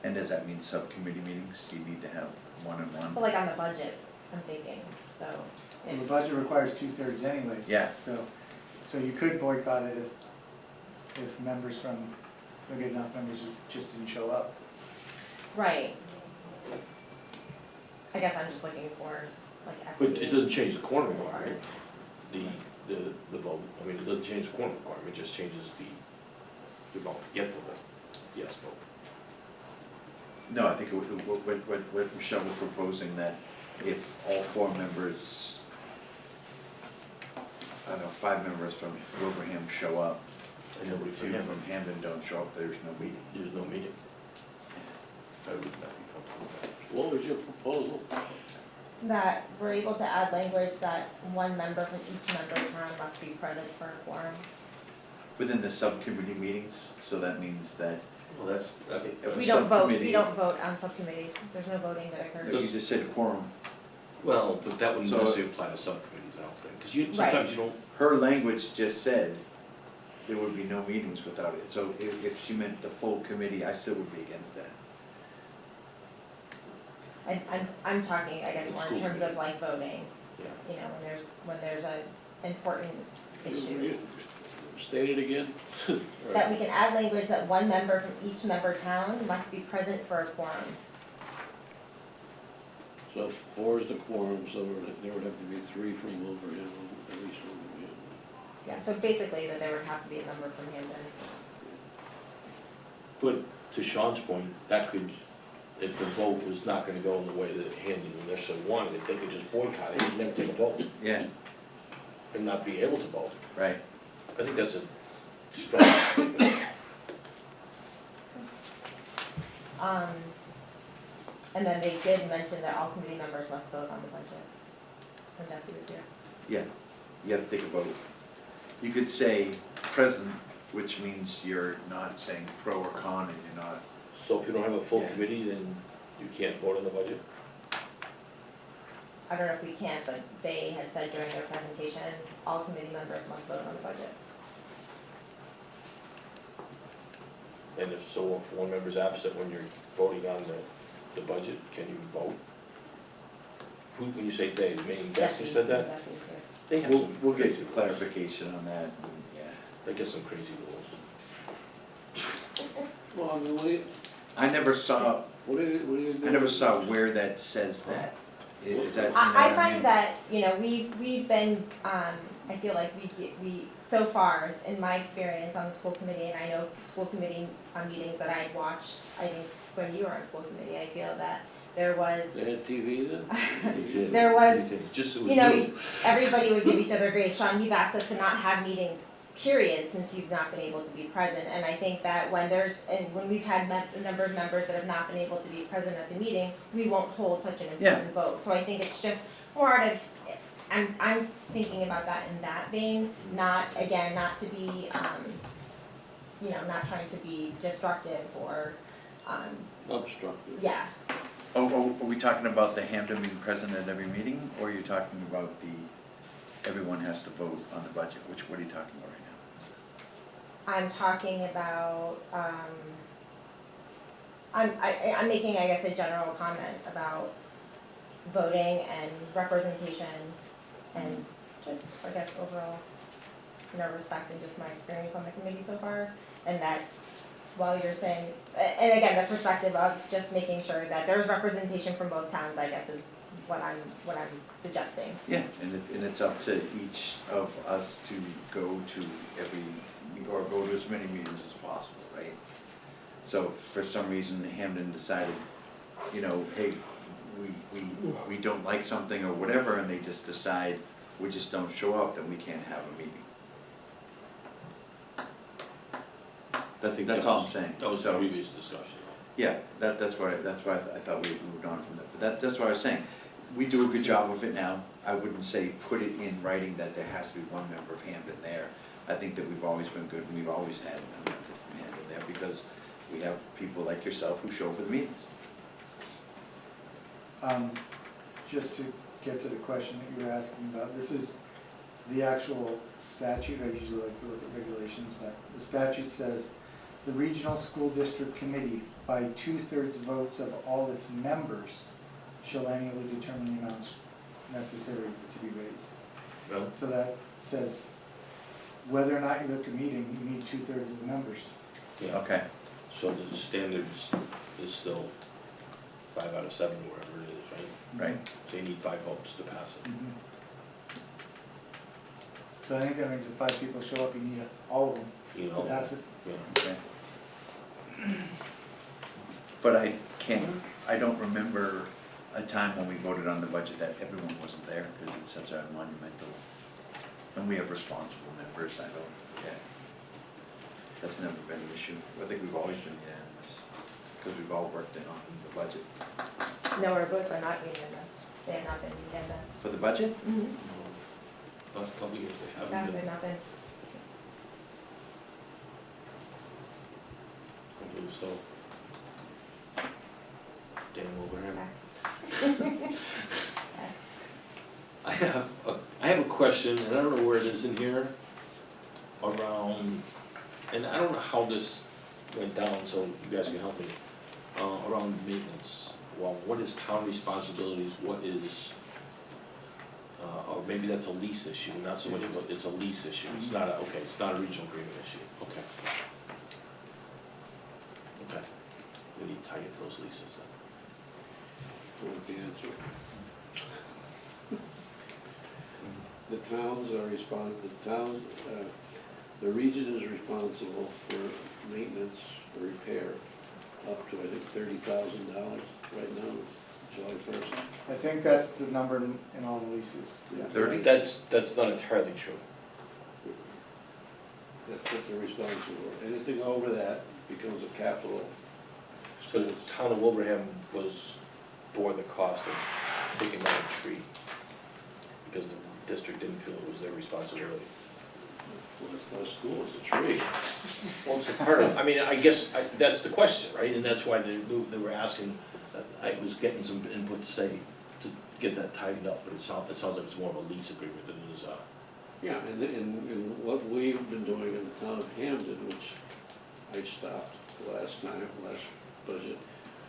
and does that mean subcommittee meetings? You need to have one and one? but like on the budget, I'm thinking, so. Well, the if- budget requires 2/3 anyways. Yeah. So you could boycott it if members from, maybe enough members who just didn't show up. Right. I guess I'm just looking for, like, But equity. it doesn't change the quorum as far requirement, as- the vote, I mean, it doesn't change the quorum requirement, it just changes the vote to get to the yes vote. No, I think what Michelle was proposing, that if all 4 members, I don't know, 5 members from Wilbraham show up, And nobody 2 from Hamden don't show up, there's no meeting. There's no meeting. I would not be comfortable with that. What was your proposal? That we're able to add language that 1 member from each member town must be present for a quorum. Within the subcommittee meetings, so that means that Well, that's, if a We don't vote, subcommittee- we don't vote on subcommittees, there's no voting that If occurs. you just said quorum, well, but that wouldn't So- necessarily apply to subcommittees, I don't think, because you, Right. sometimes you don't, her language just said there would be no meetings without it. So if she meant the full committee, I still would be against that. I'm talking, I guess, more in School terms committee. of like voting, yeah. you know, when there's a important issue. State it again? That we can add language that 1 member from each member town must be present for a quorum. So if 4 is the quorum, so there would have to be 3 from Wilbraham, at least Wilbraham. Yeah, so basically that there would have to be a member from Hampton. But to Sean's point, that could, if the vote was not gonna go in the way that Hamden necessarily wanted it, they could just boycott it and never take a vote, Yeah, and not be able to vote. right. I think that's a strong statement. And then they did mention that all committee members must vote on the budget when Desi was here. Yeah, you have to take a vote. You could say present, which means you're not saying pro or con, and you're not, So if you don't have a full Yeah. committee, then you can't vote on the budget? I don't know if we can, but they had said during their presentation, all committee members must vote on the budget. And if so, if 1 member's absent when you're voting on the budget, can you vote? Who, when you say they, meaning Desi said that? Desi was here. They have we'll, some we'll crazy get clarification on that, and, yeah. They get some crazy rules. Well, I mean, what do you, I never saw, what do you? I never saw where that says that. Is that, you know I what I find mean? that, you know, we've been, I feel like we, so far, in my experience on the school committee, and I know school committee meetings that I watched, I think when you were on school committee, I feel that there was, They had TV then? They did. There was- They did. Just, it was you know, new. everybody would give each other grace. Sean, you've asked us to not have meetings, period, since you've not been able to be present. And I think that when when we've had a number of members that have not been able to be present at the meeting, we won't hold such an important vote. So I think it's just more out of, I'm thinking about that in that vein, not, again, not to be, you know, not trying to be destructive or, Obstructive. yeah. Oh, are we talking about the Hampton being present at every meeting, or are you talking about everyone has to vote on the budget? What are you talking about right now? I'm talking about, I'm making, I guess, a general comment about voting and representation and just, I guess, overall, you know, respect and just my experience on the committee so far. And that while you're saying, and again, the perspective of just making sure that there's representation from both towns, I guess, is what I'm suggesting. Yeah, and it's up to each of us to go to or go to as many meetings as possible, right? So if for some reason Hamden decided, you know, hey, we don't like something or whatever, and they just decide we just don't show up, then we can't have a meeting. I think That's that all was- I'm saying. That was the So- previous discussion. Yeah, that's why I thought we moved on from that, but that's what I was saying. We do a good job of it now. I wouldn't say put it in writing that there has to be 1 member of Hampden there. I think that we've always been good, and we've always had a member from Hampden there, because we have people like yourself who show up at the meetings. Just to get to the question that you were asking about, this is the actual statute. I usually like to look at regulations, but the statute says, the regional school district committee, by 2/3 votes of all its members, shall annually determine the amounts necessary to be raised. No? So that says, whether or not you're at the meeting, you need 2/3 of the members. Yeah. Okay. So the standards is still, 5 out of 7, wherever it is, right? Right. So you need 5 votes to pass it. Mhm. So I think that means if 5 people show up, you need all of them You to know? pass it. Yeah. Okay. But I don't remember a time when we voted on the budget that everyone wasn't there, because it's such a monumental, and we have responsible members, I don't, yeah. That's never been an issue. I think we've always been unanimous, because we've all worked in on the budget. No, our votes are not unanimous. They have not been unanimous. For the budget? Last couple of years, they That haven't have been. not been. I believe so. Dan Wilbraham. Facts. Facts. I have a question, and I don't know where it is in here, around, and I don't know how this went down, so you guys can help me, around maintenance. Well, what is town responsibilities, what is, or maybe that's a lease issue, not so much, but it's a lease issue, it's not a, okay, it's not a regional agreement issue, okay. Okay, we need to tie it to those leases then. What the answer? The towns are the region is responsible for maintenance, or repair, up to, I think, $30,000 right now, July 1st. I think that's the number in all the leases. Yeah. 30? That's not entirely true. That's what they're responsible for. Anything over that becomes a capital So the expense. town of Wilbraham bore the cost of taking down a tree, because the district didn't feel it was their responsibility. Well, it's not a school, it's a tree. Well, it's a part of, I mean, I guess, that's the question, right? And that's why they were asking, I was getting some input to say, to get that tidied up, but it sounds like it's more of a lease agreement than it is a. Yeah, and what we've been doing in the town of Hamden, which I stopped last budget,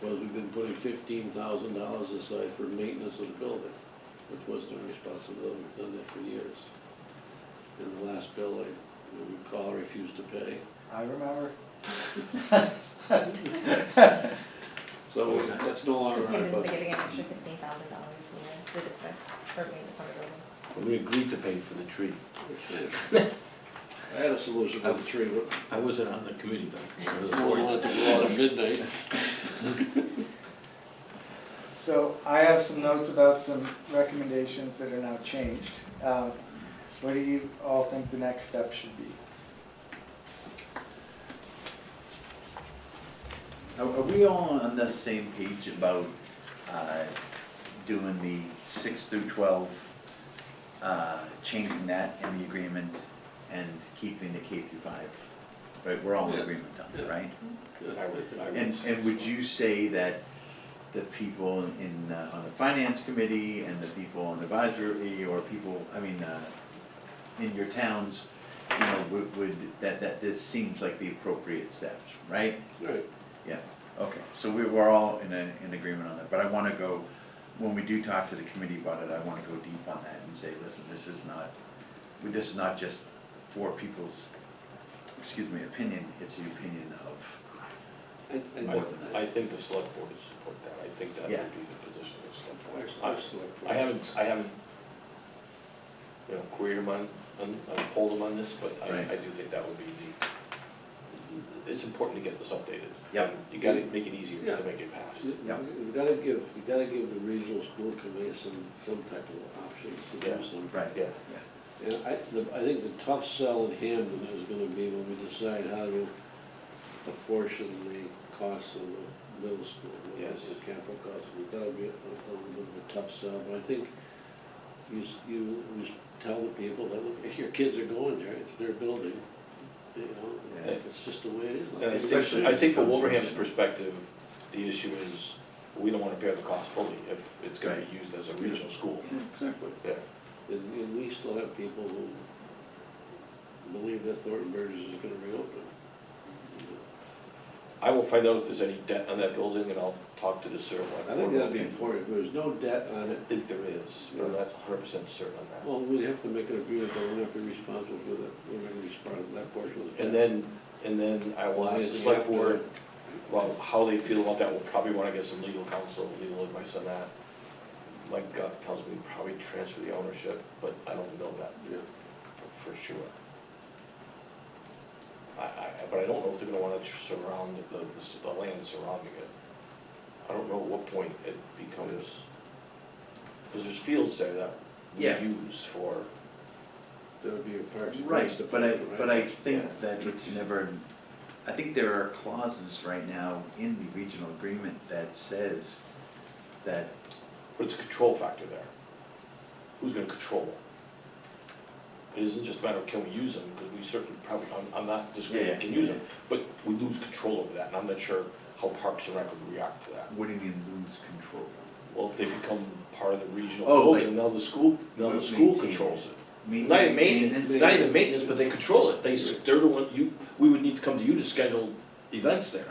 was we've been putting $15,000 aside for maintenance of the building, which was their responsibility. We've done that for years. In the last bill, we call, refused to pay. I remember. So that's no longer on our We've been budget. giving an extra $15,000 to the district for maintenance on the building. But we agreed to pay for the tree. I had a solution for the tree, but I wasn't on the committee then. I was I bored. wanted to go out at midnight. So I have some notes about some recommendations that are now changed. What do you all think the next step should be? Are we all on the same page about doing the 6 through 12, changing that in the agreement and keeping the K through 5? Right, we're all in Yeah. agreement on that, Yeah. right? I would- And would you say that the people in, on the finance committee and the people on the advisory, or people, I mean, in your towns, you know, that this seems like the appropriate steps, right? Right. Yeah, okay, so we're all in agreement on that, but I wanna go, when we do talk to the committee about it, I wanna go deep on that and say, listen, this is not just for people's, opinion, it's the opinion of, And more than that. I think the select board would support that. I think that Yeah. would be the position of the select board. Our select board. I haven't, you know, queried them on, polled them on this, but Right. I do think that would be it's important to get this updated. Yep. You gotta make it easier Yeah. to make it pass. Yeah. You gotta give the regional school committee some type of options to Yeah. do some. right, Yeah. yeah. And I think the tough sell in Hamden is gonna be when we decide how to apportion the cost of the middle school. Yes. The capital costs, that'll be a little bit of a tough sell, but I think you tell the people that, look, if your kids are going there, it's their building, you know, Yeah. it's just the way it is. And I Especially think, I think from if it comes Wilbraham's from- perspective, the issue is, we don't wanna bear the cost fully if it's gonna Right. be used as a regional school. Exactly. Yeah. And we still have people who believe that Thornton Burgess is gonna reopen. I will find out if there's any debt on that building, and I'll talk to the sewer. I think that'd be important, if there's no debt on it, I think there is, but I'm not 100% certain on that. well, we'd have to make an agreement that we're gonna be responsible for that, we're gonna be responsible for that portion of the. And then I will ask the select board, Well, how they feel about that, we'll probably wanna get some legal counsel, legal advice on that. My gut tells me probably transfer the ownership, but I don't know that Yeah. for sure. But I don't know if they're gonna wanna surround the land surrounding it. I don't know at what point it becomes, because there's fields there that we Yeah. use for, That would be a Parks and Recs Right, but I department, right? think that it's never, I think there are clauses right now in the regional agreement that says that, but it's a control factor there. Who's gonna control them? It isn't just a matter of can we use them, because we certainly probably, I'm not disagreeing, Yeah, we can use them, but we lose control over that, and I'm not sure how Parks and Rec would react to that. what do you mean lose control? Well, if they become part of the regional Oh, building, now the school maintain controls it. it. Not even maintenance, not even maintenance, but they control it, they're the one, we would need to come to you to schedule events there.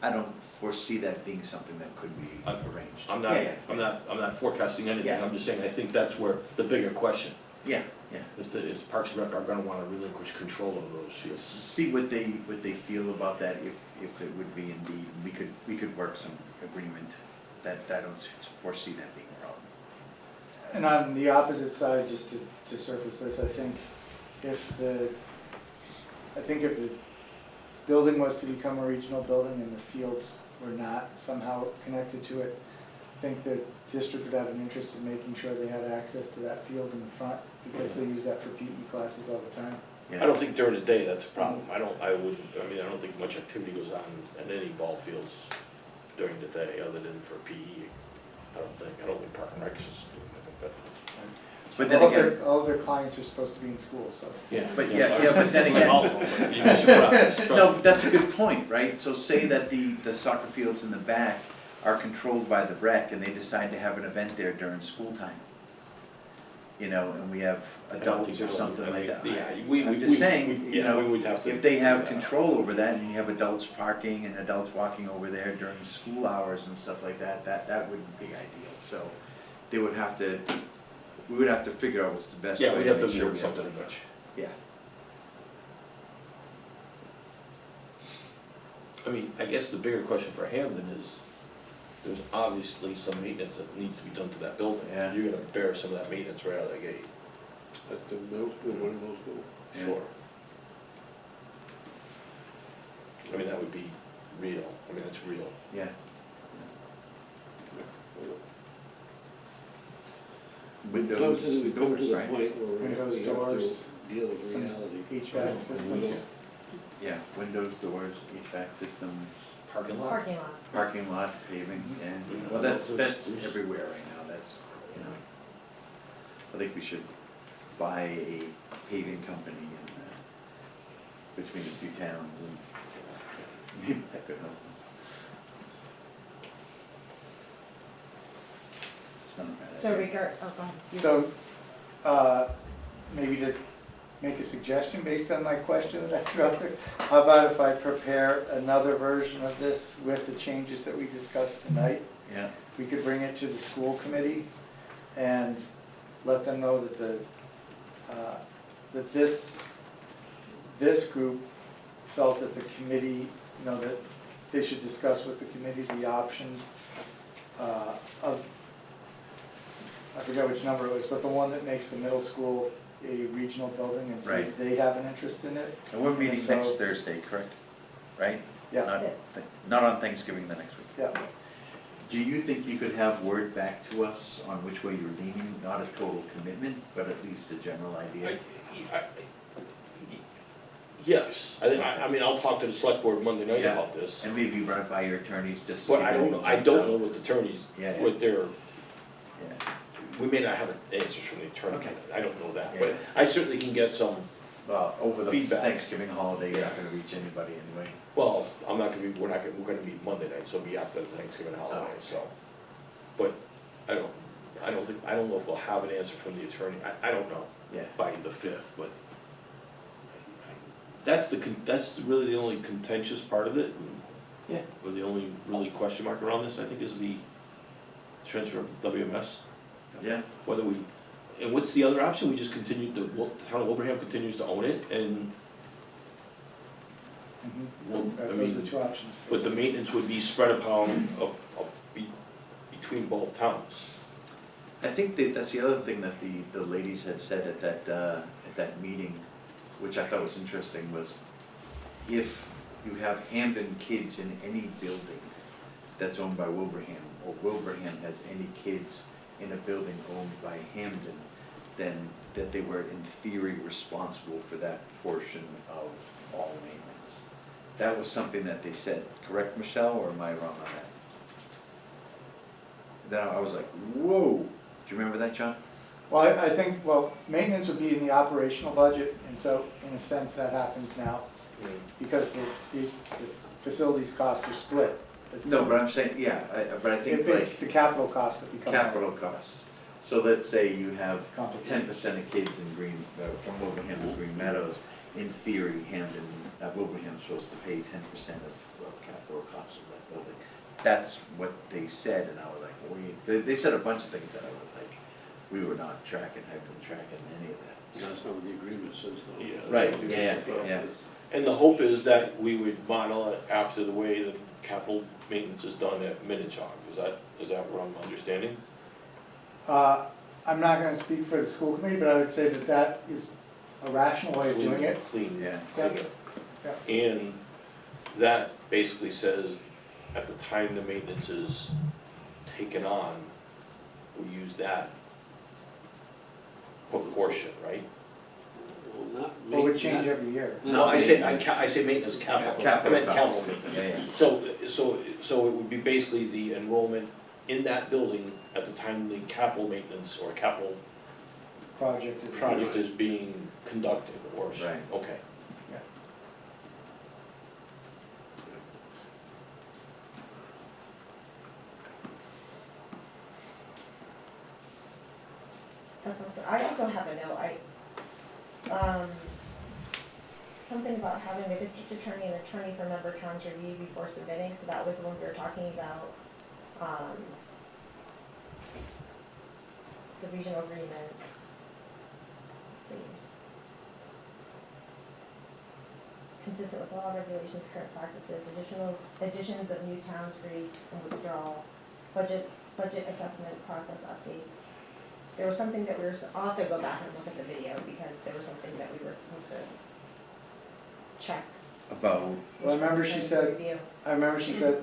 I don't foresee that being something that could be arranged. I'm not, Yeah, yeah. I'm not forecasting anything, Yeah. I'm just saying, I think that's where the bigger question, Yeah, yeah. if Parks and Rec are gonna wanna relinquish control of those fields. See what they feel about that, if it would be indeed, we could work some agreement that, I don't foresee that being a problem. And on the opposite side, just to surface this, I think if the building was to become a regional building and the fields were not somehow connected to it, I think the district would have an interest in making sure they had access to that field in the front, because they use that for PE classes all the time. I don't think during the day that's a problem, I don't think much activity goes on in any ball fields during the day, other than for PE. I don't think Park and Rec is doing it, But then All of again, their- all of their clients are supposed to be in school, so. yeah. But but then again. All of them, but you guys are right, trust No, me. that's a good point, right? So say that the soccer fields in the back are controlled by the rec and they decide to have an event there during school time. You know, and we have adults or something like that. Yeah, I'm just saying, you know, we would have to. if they have yeah. control over that and you have adults parking and adults walking over there during school hours and stuff like that, that wouldn't be ideal. So they would have to, we would have to figure out what's the best way Yeah, to we'd have to make sure work we have something to- out. Yeah. I mean, I guess the bigger question for Hamden is, there's obviously some maintenance that needs to be done to that building. Yeah. You're gonna bear some of that maintenance right out of the gate. At the middle school, one of those schools. Yeah. Sure. I mean, that would be real, I mean, it's real. Yeah. We come Windows, to the doors, right? point where Windows, we have doors, to deal with some reality. HVAC systems. Yeah, windows, doors, HVAC systems, Parking lot? Parking lot. parking lot, paving, yeah. Mhm. Well, that's There's- everywhere right now, that's, you know. I think we should buy a paving company in, between the two towns and maybe that could help us. It's not a bad So idea. go ahead. So, maybe to make a suggestion based on my question that I threw out there, how about if I prepare another version of this with the changes that we discussed tonight? Yeah, We could bring it to the school committee and let them know that that this group felt that the committee, you know, that they should discuss with the committee the option of, I forget which number it was, but the one that makes the middle school a regional building and see Right. if they have an interest in it. and we're meeting So- next Thursday, correct? Right? Yeah, Not on Thanksgiving, the next week. yeah. Do you think you could have word back to us on which way you're leaning, not a total commitment, but at least a general idea? Yes, I mean, I'll talk to the select board Monday night Yeah. about this, And maybe run it by your attorneys just to see. but I where don't you know, I come don't out. know what the attorneys, Yeah, yeah. what their, Yeah. we may not have answers from the attorney, Okay. I don't know that, Yeah. but I certainly can get some, Well, over the Feedback. Thanksgiving holiday, you're not gonna reach anybody anyway. well, I'm not gonna be, we're gonna meet Monday night, so it'll be after the Thanksgiving holiday, Oh. so. But I don't know if we'll have an answer from the attorney, I don't know Yeah. by the 5th, but that's that's really the only contentious part of it. Yeah. Or the only really question mark around this, I think, is the transfer of WMS. Yeah. Whether we, and what's the other option? We just continue, the town of Wilbraham continues to own it and Well, Right, I those are mean, the two options. But the maintenance would be spread upon, between both towns. I think that's the other thing that the ladies had said at that meeting, which I thought was interesting, was if you have Hamden kids in any building that's owned by Wilbraham, or Wilbraham has any kids in a building owned by Hamden, then that they were in theory responsible for that portion of all maintenance. That was something that they said, correct, Michelle, or am I wrong on that? Then I was like, whoa, do you remember that, John? Well, I think, well, maintenance would be in the operational budget, and so in a sense that happens now, because the facilities costs are split. No, but I'm saying, yeah, but I think If it's like the capital costs that become. capital costs. So let's say you have Complicated. 10% of kids in from Wilbraham to Green Meadows. In theory, Wilbraham's supposed to pay 10% of capital costs of that building. That's what they said, and I was like, they said a bunch of things that I was like, we were not tracking, had been tracking any of that. That's not what the agreement says though. Yeah. Right, That's yeah, the problem. yeah. And the hope is that we would model it after the way the capital maintenance is done at Minichog. Is that what I'm understanding? I'm not gonna speak for the school committee, but I would say that that is a rational way of doing it. Clean. Yeah. Yeah. And that basically says, at the time the maintenance is taken on, we use that proportion, right? Well, not It would ma- change not- every year. No, I say maintenance capital. Capital I meant costs. capital maintenance. Yeah, yeah. So it would be basically the enrollment in that building at the time the capital maintenance or capital project is being conducted, or, Right. okay. Yeah. That's awesome. I also have a note, something about having a district attorney and attorney for member towns review before submitting, so that was when we were talking about, the regional agreement. Let's see. Consistent with law, regulations, current practices, additions of new towns, grades, and withdrawal, budget assessment process updates. There was something that I'll have to go back and look at the video, because there was something that we were supposed to check. About, Well, I remember she said, Review.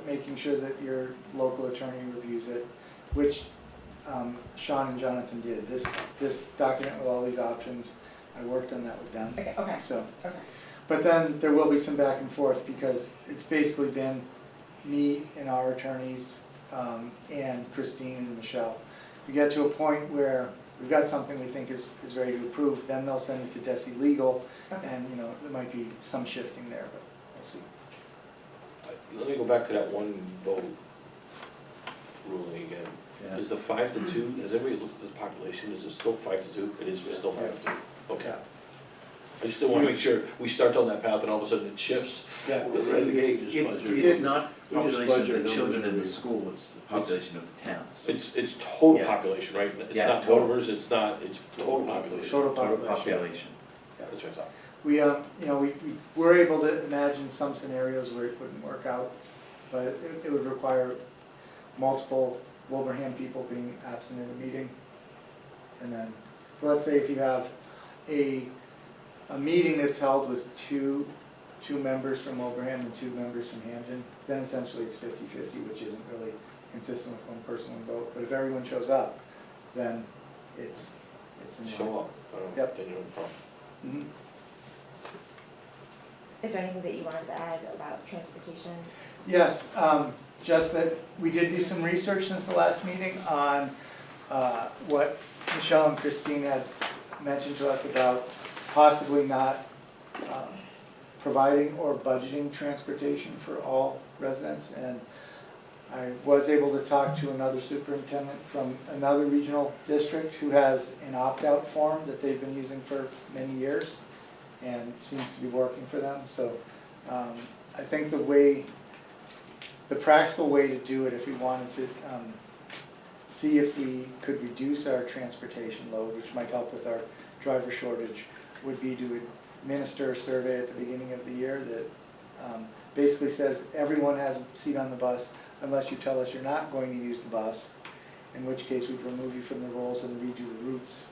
making sure that your local attorney reviews it, which Sean and Jonathan did. This document with all these options, I worked on that with them. Okay, So, okay. but then there will be some back and forth, because it's basically been me and our attorneys, and Christine and Michelle. We get to a point where we've got something we think is ready to approve, then they'll send it to DESI Legal, Okay. and, there might be some shifting there, but we'll see. Let me go back to that one vote ruling again. yeah. Is the 5-2, has everybody looked at the population, is it still 5-2? It is still 5-2, okay. I just don't wanna make sure we start down that path and all of a sudden it shifts. Yeah. We're ready to get It's just not we just population budget of the numbers children in every the year. school, it's the population of the towns. It's total Yeah. population, right? It's Yeah, not total. voters, it's total population. Total Total population. population. That's what I thought. We, we were able to imagine some scenarios where it wouldn't work out, but it would require multiple Wilbraham people being absent in a meeting. And then, so let's say if you have a meeting that's held with two members from Wilbraham and 2 members from Hamden, then essentially it's 50-50, which isn't really consistent with one person, one vote. But if everyone shows up, then it's in line. Show up. Yep. Then you have a problem. Mhm. Is there anything that you wanted to add about transportation? Yes, just that we did do some research since the last meeting on what Michelle and Christine had mentioned to us about possibly not providing or budgeting transportation for all residents. And I was able to talk to another superintendent from another regional district who has an opt-out form that they've been using for many years and seems to be working for them. So I think the practical way to do it, if we wanted to see if we could reduce our transportation load, which might help with our driver shortage, would be to administer a survey at the beginning of the year that Basically says everyone has a seat on the bus unless you tell us you're not going to use the bus, in which case we'd remove you from the rolls and redo the routes.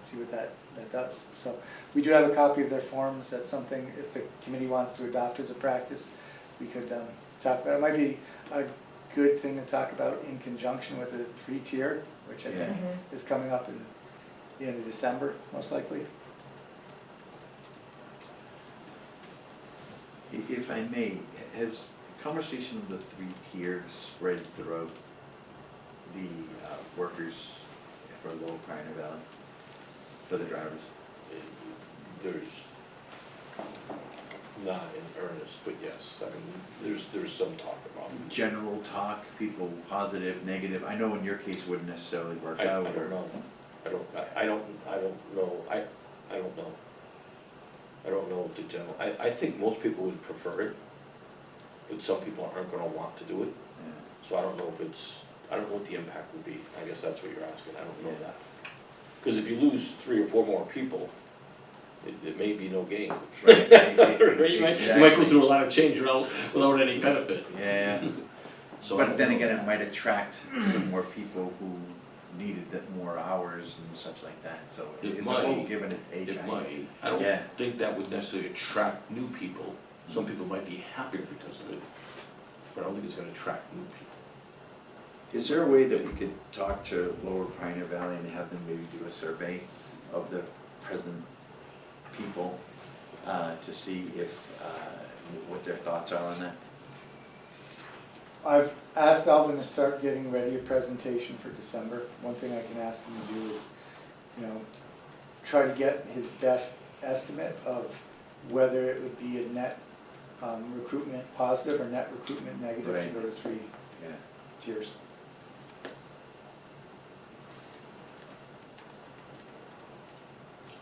See what that does. So we do have a copy of their forms. That's something, if the committee wants to adopt as a practice, we could talk about. It might be a good thing to talk about in conjunction with a 3-tier, which I think is coming up in the end of December, most likely. If I may, has conversation of the 3-tier spread throughout the workers for Lower Pioneer Valley, for the drivers? There's, not in earnest, but yes, I mean, there's some talk about it. General talk, people positive, negative, I know in your case it wouldn't necessarily work I out. don't know. I don't know. I don't know. I don't know the general, I think most people would prefer it, but some people aren't gonna want to do it. Yeah. So I don't know if it's, I don't know what the impact would be. I guess that's what you're asking. I don't know Yeah. that. Because if you lose 3 or 4 more people, it may be no gain. Right. You might go through a lot of change without any benefit. Yeah, So I but don't then know. again, it might attract some more people who needed that more hours and such like that, so It it's a whole might. give and a take. It I- might. I don't Yeah. think that would necessarily attract new people. Some people might be happier because of it, but I don't think it's gonna attract new people. Is there a way that we could talk to Lower Pioneer Valley and have them maybe do a survey of the present people to see if, what their thoughts are on that? I've asked Alvin to start getting ready a presentation for December. One thing I can ask him to do is, try to get his best estimate of whether it would be a net recruitment positive or net recruitment negative Right. to go to 3 Yeah. tiers.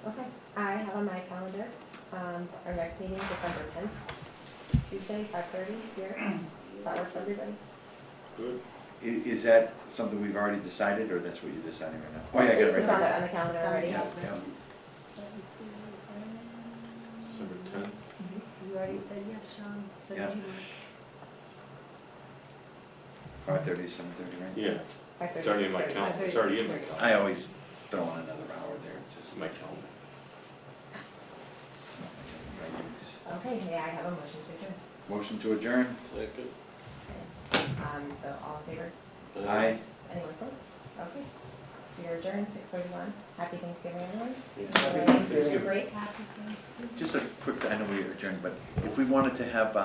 Okay, I have on my calendar, our next meeting, December 10th, Tuesday, 5:30 here. Does that work for everybody? Good. Is that something we've already decided, or that's what you're deciding right now? Oh, yeah, I got it It's on right the, on the calendar already. there. Yeah, yeah. December 10th. You already said yes, Sean. So Yeah. did you. 5:30, 7:30, right? Yeah, 5:30, it's already in my 6:30. calendar. It's already in my 6:30. calendar. I always throw in another hour there, It's just in my calendar. Okay, may I have a motion to adjourn? Motion to adjourn? Second. So all in favor? Aye. Anyone opposed? Okay. We are adjourned, 6:31. Happy Thanksgiving, everyone. Happy Enjoy Thanksgiving. your break. Happy Thanksgiving. Just a quick, I know we adjourned, but if we wanted to have